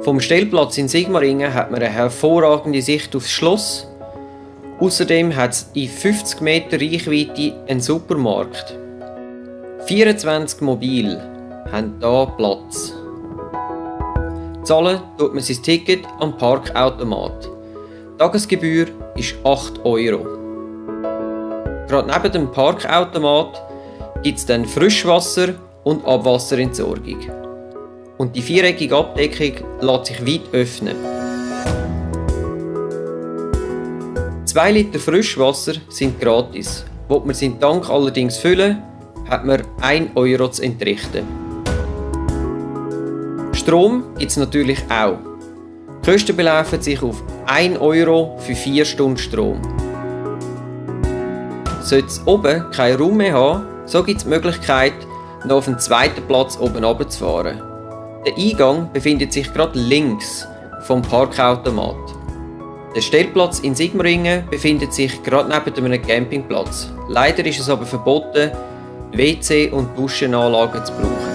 Vom Stellplatz in Sigmaringen hat man eine hervorragende Sicht aufs Schloss. Außerdem hat es in 50 Meter Reichweite einen Supermarkt. 24 Mobil haben hier Platz. Zahlen tut man sein Ticket am Parkautomat. Die Tagesgebühr ist 8 €. Gerade neben dem Parkautomat gibt es dann Frischwasser- und Abwasserentsorgung. Und die viereckige Abdeckung lässt sich weit öffnen. 2 Liter Frischwasser sind gratis. Will man seinen Tank allerdings füllen, hat man 1 € zu entrichten. Strom gibt es natürlich auch. Die Kosten belaufen sich auf 1 € für 4 Stunden Strom. Sollte es oben keinen Raum mehr haben, so gibt es die Möglichkeit, noch auf den zweiten Platz oben runterzufahren. Der Eingang befindet sich gerade links vom Parkautomat. Der Stellplatz in Sigmaringen befindet sich gerade neben einem Campingplatz. Leider ist es aber verboten, WC- und Duschenanlagen zu brauchen.